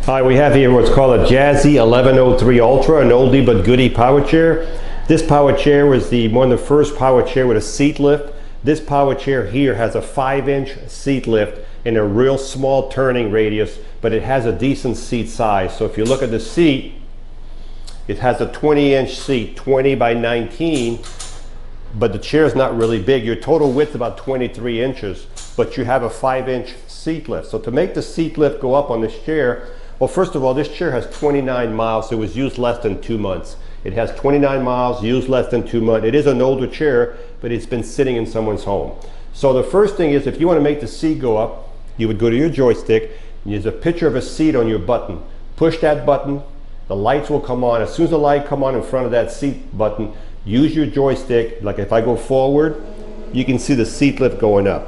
Hi, we have here what's called a Jazzy 1103 Ultra, an oldie but goodie power chair. This power chair was one of the first power chair with a seat lift. This power chair here has a 5-inch seat lift and a real small turning radius, but it has a decent seat size. So if you look at the seat, it has a 20-inch seat, 20 by 19, but the chair is not really big. Your total width is about 23 inches, but you have a 5-inch seat lift. So to make the seat lift go up on this chair, well, first of all, this chair has 29 miles, so it was used less than 2 months. It has 29 miles, used less than 2 months. It is an older chair, but it's been sitting in someone's home. So the first thing is, if you want to make the seat go up, you would go to your joystick, and there's a picture of a seat on your button. Push that button, the lights will come on. As soon as the light come on in front of that seat button, use your joystick. Like if I go forward, you can see the seat lift going up.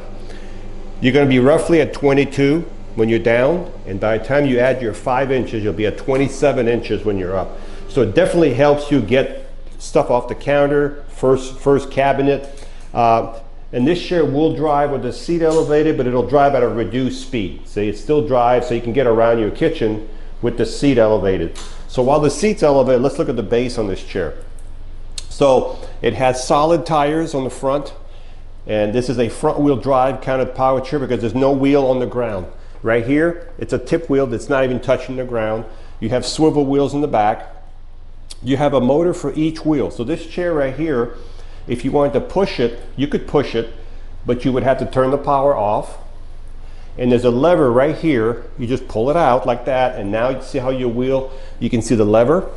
You're going to be roughly at 22 when you're down, and by the time you add your 5 inches, you'll be at 27 inches when you're up. So it definitely helps you get stuff off the counter, first cabinet. And this chair will drive with the seat elevated, but it'll drive at a reduced speed. So it still drives so you can get around your kitchen with the seat elevated. So while the seat's elevated, let's look at the base on this chair. So it has solid tires on the front, and this is a front wheel drive kind of power chair because there's no wheel on the ground. Right here, it's a tip wheel that's not even touching the ground. You have swivel wheels in the back. You have a motor for each wheel. So this chair right here, if you wanted to push it, you could push it, but you would have to turn the power off. And there's a lever right here. You just pull it out like that, and now you see how your wheel, you can see the lever.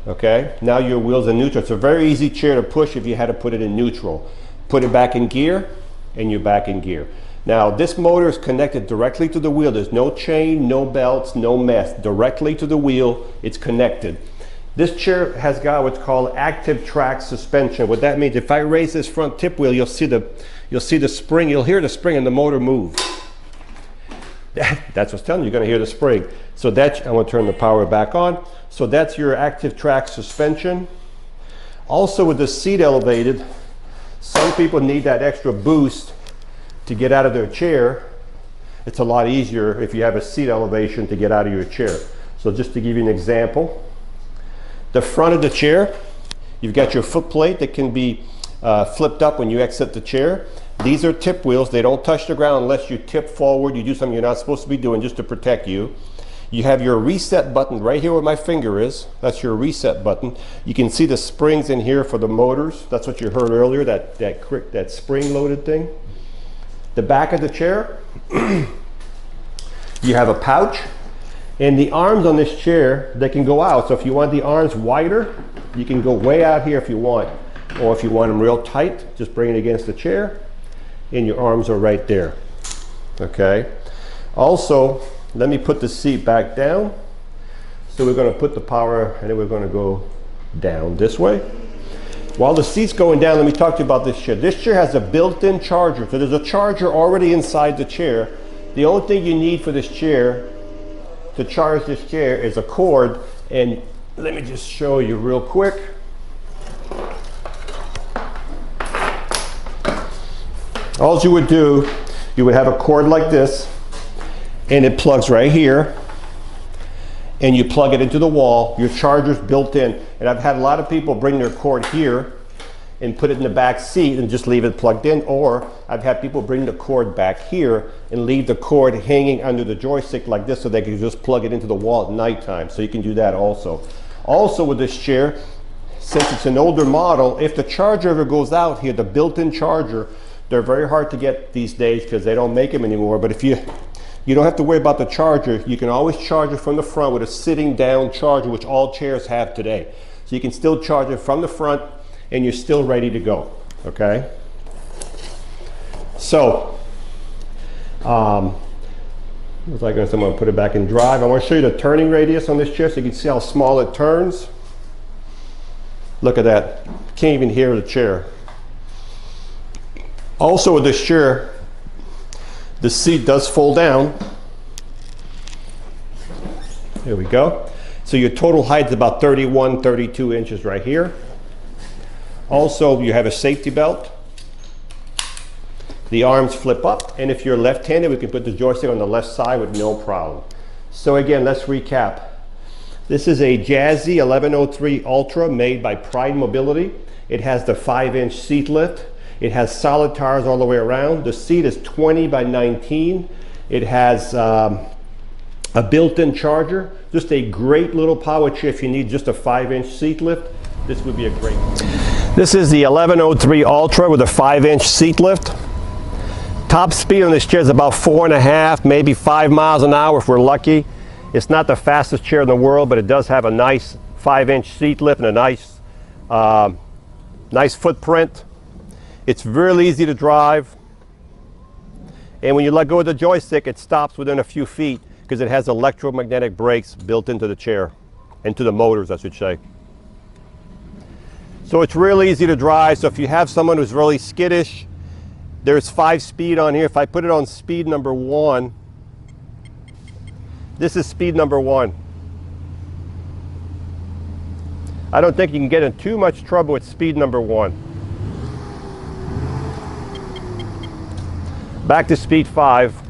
Okay, now your wheel's in neutral. It's a very easy chair to push if you had to put it in neutral. Put it back in gear, and you're back in gear. Now this motor is connected directly to the wheel. There's no chain, no belts, no mess. Directly to the wheel, it's connected. This chair has got what's called Active-Trac Suspension. What that means, if I raise this front tip wheel, you'll see the spring, you'll hear the spring and the motor move. That's what's telling you, you're gonna hear the spring. So that's, I'm gonna turn the power back on. So that's your Active-Trac Suspension. Also with the seat elevated, some people need that extra boost to get out of their chair. It's a lot easier if you have a seat elevation to get out of your chair. So just to give you an example, the front of the chair, you've got your footplate that can be flipped up when you exit the chair. These are tip wheels. They don't touch the ground unless you tip forward. You do something you're not supposed to be doing just to protect you. You have your reset button right here where my finger is. That's your reset button. You can see the springs in here for the motors. That's what you heard earlier, that spring-loaded thing. The back of the chair, you have a pouch, and the arms on this chair, they can go out. So if you want the arms wider, you can go way out here if you want. Or if you want them real tight, just bring it against the chair, and your arms are right there. Okay. Also, let me put the seat back down. So we're going to put the power, and then we're going to go down this way. While the seat's going down, let me talk to you about this chair. This chair has a built-in charger. So there's a charger already inside the chair. The only thing you need for this chair, to charge this chair, is a cord. And let me just show you real quick. All you would do, you would have a cord like this, and it plugs right here. And you plug it into the wall. Your charger's built in. And I've had a lot of people bring their cord here and put it in the back seat and just leave it plugged in, or I've had people bring the cord back here and leave the cord hanging under the joystick like this so they can just plug it into the wall at nighttime. So you can do that also. Also with this chair, since it's an older model, if the charger ever goes out here, the built-in charger, they're very hard to get these days because they don't make them anymore, but if you don't have to worry about the charger. You can always charge it from the front with a sitting down charger, which all chairs have today. So you can still charge it from the front and you're still ready to go, okay? So, what was I gonna say? I'm gonna put it back in drive. I wanna show you the turning radius on this chair so you can see how small it turns. Look at that, can't even hear the chair. Also with this chair, the seat does fold down. There we go. So your total height is about 31, 32 inches right here. Also, you have a safety belt. The arms flip up, and if you're left-handed, we can put the joystick on the left side with no problem. So again, let's recap. This is a Jazzy 1103 Ultra made by Pride Mobility. It has the 5-inch seat lift. It has solid tires all the way around. The seat is 20 by 19. It has a built-in charger. Just a great little power chair if you need just a 5-inch seat lift. This would be a great one. This is the 1103 Ultra with a 5-inch seat lift. Top speed on this chair is about 4.5, maybe 5 miles an hour if we're lucky. It's not the fastest chair in the world, but it does have a nice 5-inch seat lift and a nice, nice footprint. It's really easy to drive. And when you let go of the joystick, it stops within a few feet because it has electromagnetic brakes built into the chair, into the motors, I should say. So it's really easy to drive. So if you have someone who's really skittish, there's 5-speed on here. If I put it on speed number 1, this is speed number 1. I don't think you can get in too much trouble with speed number 1. Back to speed 5.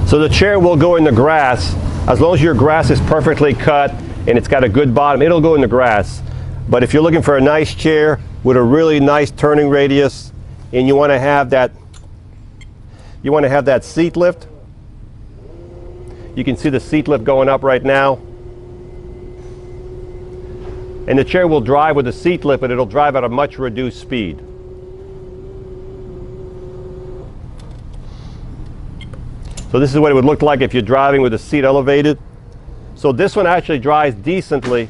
So the chair will go in the grass. As long as your grass is perfectly cut and it's got a good bottom, it'll go in the grass. But if you're looking for a nice chair with a really nice turning radius and you want to have that seat lift, you can see the seat lift going up right now. And the chair will drive with the seat lift, but it'll drive at a much reduced speed. So this is what it would look like if you're driving with the seat elevated. So this one actually drives decently.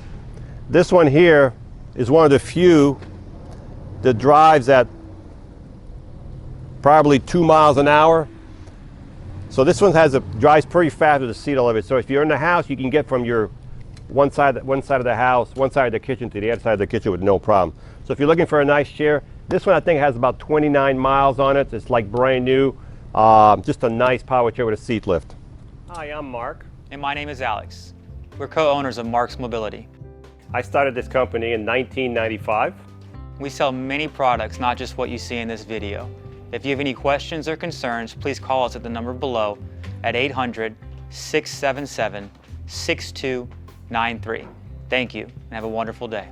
This one here is one of the few that drives at probably 2 miles an hour. So this one drives pretty fast with the seat elevated. So if you're in the house, you can get from your one side of the house, one side of the kitchen to the other side of the kitchen with no problem. So if you're looking for a nice chair, this one I think has about 29 miles on it. It's like brand new. Just a nice power chair with a seat lift. Hi, I'm Mark. And my name is Alex. We're co-owners of Marc's Mobility. I started this company in 1995. We sell many products, not just what you see in this video. If you have any questions or concerns, please call us at the number below at 800-677-6293. Thank you, and have a wonderful day.